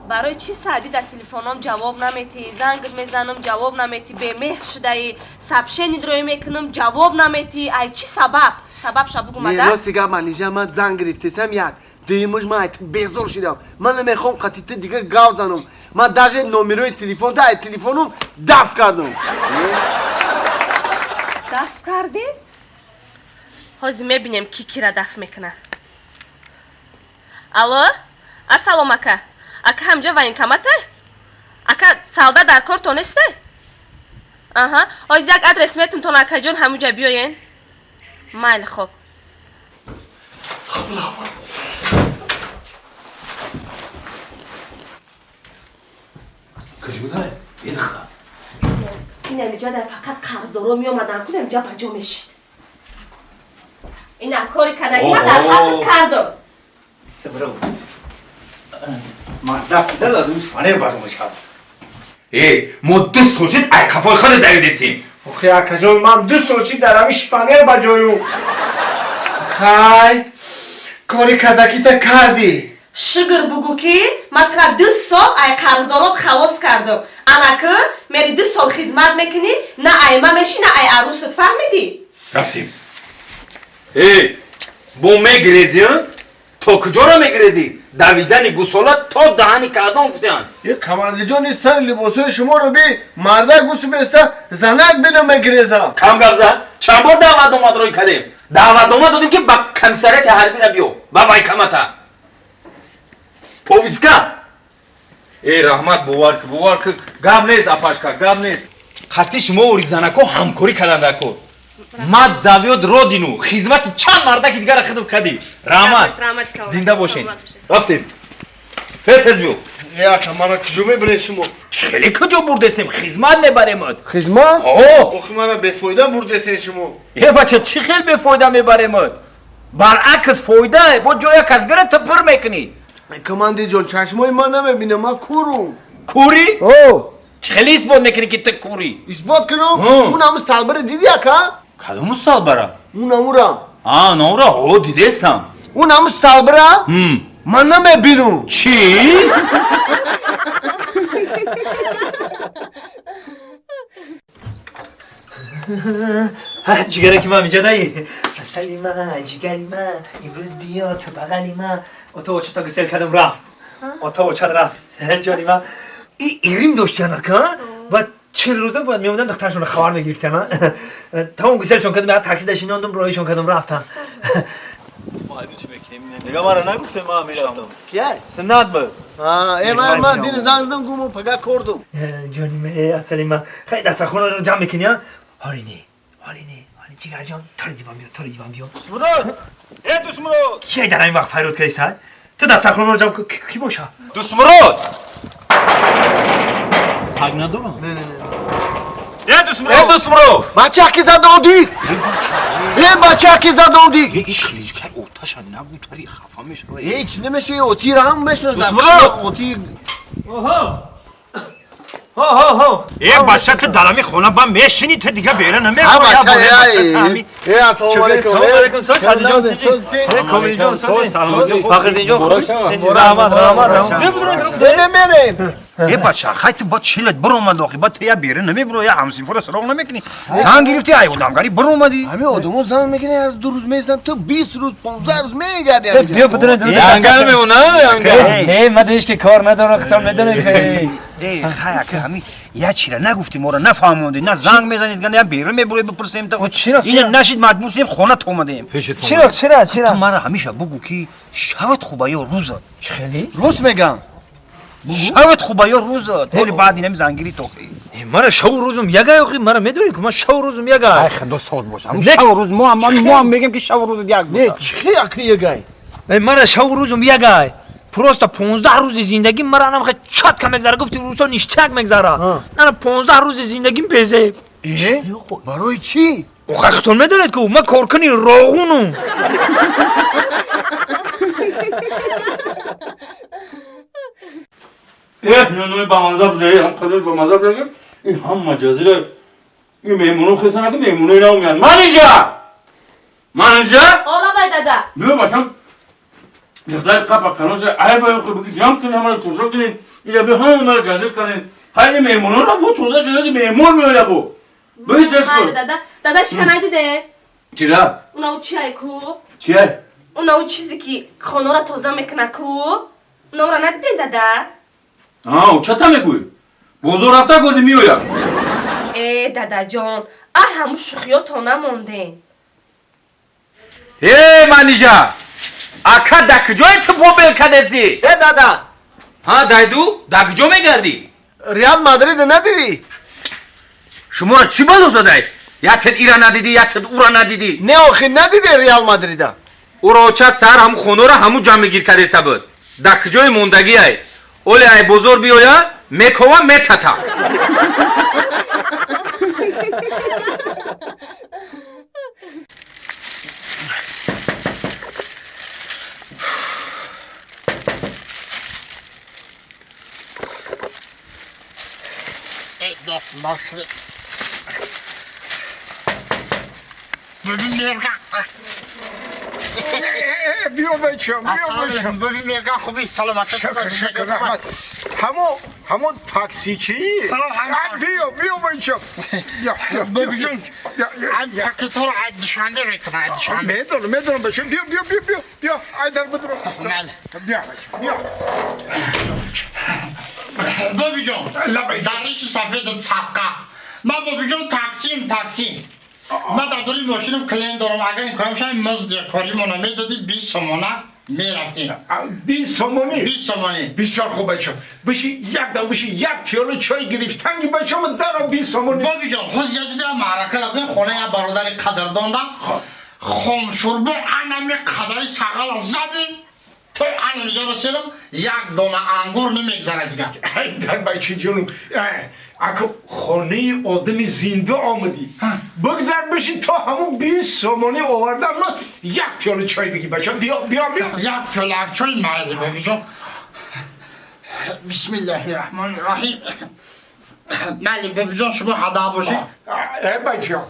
برای چی سعدی در تلفنم جواب نمیتی؟ زنگ میزنم جواب نمیتی، به مهر شدهی، سبشه ندروی میکنم جواب نمیتی. ای چی سبب؟ سببش بگو مادر. راستی که من اینجا من زنگ گرفتم یک دیمش من بیزار شدم. من نمیخوام قطعیت دیگه گاو زنم. من даже نمره تلفن تا تلفنم دفع کردم. دفع کردی؟ حاضر میبینیم کی را دفع میکنه. الو؟ السلام اکا. اکا همجا военкомате؟ اکا سودا در کار تونسته؟ آها. حاضر یک ادرس میتونم تون اکا جان همونجا بیاین. مایل خوب. کجا بودای؟ یه دخواه این اینجا در فقط قرضدارا می آمدن کنم اینجا بجا میشید. این کاری کردنی من در حقت کردم. سبرو مردم چیده دادوش فنر بازمش کرد. ما 2 سال شد ای کفای خود دویدستیم. آخه اکا جان من 2 سال چی در همیش فنر بجایم. خای کاری کدکی تا کردی. شگر بگو که من ترا 2 سال ای قرضدارات خلاص کردم. انا که میری 2 سال خدمت میکنی نه ای ما میشی نه ای عروست فهمیدی؟ رفتیم. بو میگریزی تو کجا را میگریزی؟ دویدن گوسولات تا دهانی کردن گفتن. یک کمانده جان سر لباسای شما رو بی مرده گوسو بیسته زنک بینو میگریزه. کم گفزن چند بار دعوت اومد روی کردیم. دعوت اومد دادیم که با کمسریت حربی را بیو و وایکمتا پویسکا رحمت بوار که گام نیست اپاشکا گام نیست. خطی شما و ریزانکو همکاری کردن دکو مد زاویود رو دینو خدمت چند مرده که دیگر خدمت کردی. رحمت زنده باشین. رفتیم پس بیو. یا کمانا کجا میبرین شما؟ خیلی کجا بردستیم خدمت نبریمد. خدمت؟ اوه مانا بفایده بردستین شما. یه بچه چی خیلی بفایده میبریمد؟ برعکس فایده با جای کسگره تپر میکنی. کمانده جان چشمای من نمیبینه من کورم. کوری؟ اوه خیلی اثبات میکنی که تو کوری. اثبات کنم؟ اون همه سالبره دیدی اکا؟ کدوم سالبره؟ اون همورا. نورا او دیدستم. اون همه سالبره؟ من نمیبینم. چی؟ جگره که من اینجا نایی سلی من جگری من امروز بیا تو بغلی من اتو چطا گسل کردم رفت اتو چطا رفت جانی من ایریم داشتن اکا و 40 روزه باید میموندن دخترشون خبر میگرفتن تا اون گسلشون کردم بعد تاکسی داشتیندم رایشون کردم رفتم نگاه مرا نگفته ما میرم کیه؟ سنت بود من دین زنگزدم گومو پگه کردم. جانی من اصلی من خیلی دست خونه رو جمع میکنی ها حالی جگر جان تاری دیوان بیام دوست مراد کی در این وقت فیروت کریست های؟ تو دست خونه رو جمع کی باشه؟ دوست مراد سگ ندارم نه دوست مراد بچه کی زده اودی؟ بچه کی زده اودی؟ ایش خیلی که اوتاش نگو تاری خفا میشه هیچ نمیشه اوتی را هم میشه. دوست مراد اوتی ها بچه تو درمی خونه با میشینی تو دیگه بیره نمیگو ها بچه السلام علیکم. سادی جان کامی جان سلام فخر جان خوش نمیریم. بچه خیلی تو با چیلت برو اومد آخی با تو یا بیره نمیبرو یا همسین فرا سراغ نمیکنی زن گرفتی ای آدمگاری برو اومدی همه آدمو زن میکنی از 2 روز میزن تو 20 روز 15 روز میگردی. بیا بدون انگل میمونه نه من دیش که کار ندارم ختم نداره که خیلی که همین یا چی را نگفتی ما را نفهموندی نه زنگ میزنید گنده یا بیره میبروی بپرسیم تا این نشید مجبور شدیم خونه تو اومدیم چرا تو من همیشه بگو که شبت خوبه یا روزت خیلی روز میگم شبت خوبه یا روزت ولی بعد اینم زنگیری تو مرا شب و روزم یگای آخی مرا میدونی که من شب و روزم یگای خدا سود باشه شب و روز ما هم میگیم که شب و روز یک نه چی اکی یگای مرا شب و روزم یگای پروستا 15 روز زندگی مرا نم خیلی چات کم مگذاره گفتی روزا نیشتک مگذاره نه 15 روز زندگیم پیزه برای چی؟ او خیلی میدونید که من کارکنی راغونم نونوی با مذاب داری هم خدای با مذاب داری این هم مجازی را این میمونو خیستن اگه میمونوی نمیان من اینجا حالا باید دادا بیو باشم دختر قبل کنوش ای باید خوب بگی جام کنیم همه توزه کنیم یا به هم مرا جزش کنیم خیلی میمونو را با توزه کنیم میمون میاره بو بگی جس کن دادا چی نایدیده؟ چرا؟ اونو چیه کو؟ چیه؟ اونو چیزی که خانه را توزه میکنه کو؟ اونو را ندیدین دادا؟ او چطور میگوی؟ بزرگ رفته گوزی میویا ای دادا جان همون شوخی‌ها تا نماندین ای منیجا اکا دکجوی تو بوبل کدستی دادا ها دایدو دکجو میگردی ریال مادرید ندیدی؟ شما را چی بلو زده؟ یا تد ایرا ندیدی یا تد اورا ندیدی نه آخی ندیدی ریال مادریدا او را چت سر همون خونو را همون جمع گیر کرده سبود دکجوی موندگی ای اولی ای بزرگ بیویا میکوا میتتا دست مخ ببین میرگا بیا بچم بیا بچم ببین میرگا خوبی سلامت شکر رحمت همون تاکسی چی؟ بیا بچم ببین جون این پاکت رو عدشانده ریکنه عدشانده میدونم بچم بیا ای در بدرو بیا بچم بیا ببین جون درش سفید صدقه من ببین جون تاکسی من در دوری ماشینم کلین دارم اگر این کارم شاید مزد کاری مونه میدادی 20 سومونه میرفتیم 20 سومونی 20 سومونی بسیار خوب بچم بشی یک پیاله چای گرفتنگی بچم در 20 سومونی بابی جان خوز یه جده معرکه دادیم خونه یه برادر قدردان دا خم شربه انمی قدری سقل زدیم تو انمی رسیدم یک دونه انگور نمیگذره دیگه در بچه جونم اگه خانه آدم زنده آمدی بگذار بشی تا همون 20 سومانی آوردم نه یک پیاله چای بگی بچم بیا یک پیاله چای مایلی بابی جان بسم الله الرحمن الرحیم مالی بابی جان شما حدا باشی بچم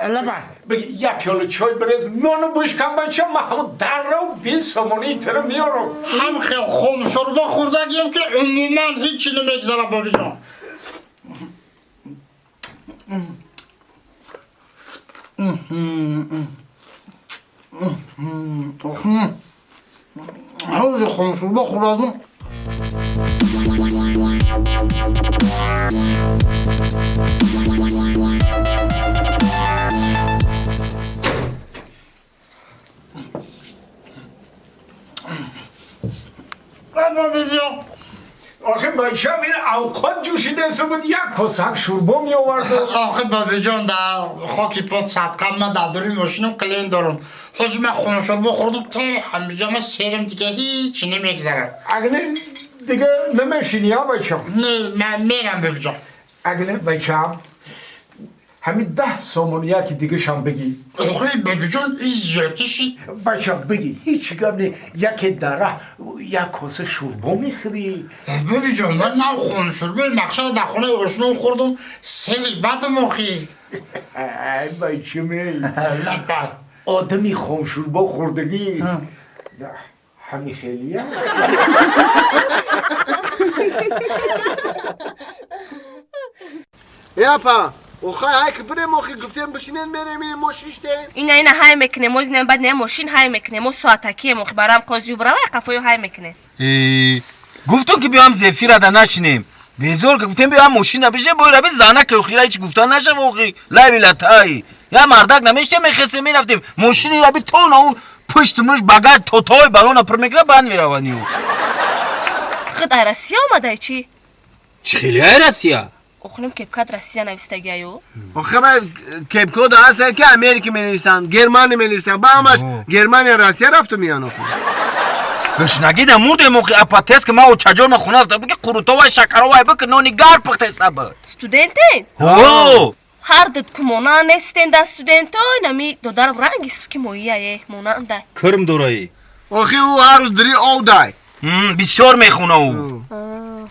لبا بگی یک پیاله چای بریز منو بشکم بچم من همون در رو 20 سومانی تر میارم هم خیلی خم شربه خوردگیم که عموما هیچی نمیگذره بابی جان حوض خم شربه خوردم آخه بچم این اوقات جوشیده است بود یک کاسک شوربه می آورد آخه بابی جان در خاکی پاد صدقه من در دوری ماشینم کلین دارم خوش من خون شربه خوردم تا همیجا من سیرم دیگه هیچی نمیگذره اگه دیگه نمیشینی ها بچم نه من میرم بابی جان اگه بچم همین 10 سومون یکی دیگه شم بگی آخه بابی جان این زیادیشی بچم بگی هیچ گم یکی دره یک کاسه شوربه میخوری بابی جان من نه خون شربه مخشر در خونه اشنو خوردم سیلی بدم آخی ای بچمی لبا آدمی خام شوربه خوردگی همین خیلیه یپا اوخای های که بریم اوخی گفتیم بشینین میریم ماشیشته اینا های میکنه موزنم بعد نه ماشین های میکنه مو ساعتکی مخ برام قاضی برای قفایو های میکنه گفتون که بیام زفیر دا نشینیم بزرگ گفتیم بیام ماشین بشه باید به زنه که اخیرا هیچ گفتن نشه واقعی لبیلتایی یا مردک نمیشه میخسته میرفتیم ماشینی را بی تو اون پشت مش بگرد توتای بالون پر میگره بند میروانیو خود رسیا آمده چی؟ خیلی های رسیا اخونم کپکات رسیا نویستگی ایو آخه من کپکود هستن که امریکا می نویسن گرمانی می نویسن با همش گرمانی رسیا رفت میان آخه گش نگید مورد موقع اپاتس که ما او چجور نخونه رفت بگه قروتا و شکر و بک نونی گار پخته سبت استودنتین او هر دد کمونا نستند استودنتو نمی دودار رنگی سوکی مویه مونانده کرم دورایی آخه او هر روز دری او دای بسیار میخونه او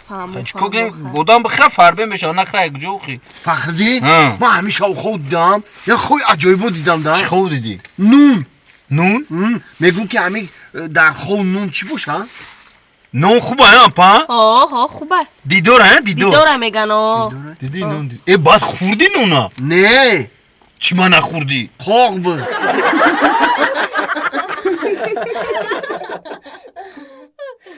فهمم که گودام بخیر فربه میشه نخره یک جوخی فخری؟ ما همیشه او خود دام یا خوی عجایبو دیدم دام چی خود دیدی؟ نون نون میگم که همین در خو نون چی باشه؟ نون خوبه ها پا آه خوبه دیدور ها دیدور دیداره میگن آه دیدی نون ای بعد خوردی نونا نه چی ما نخوردی خوق بود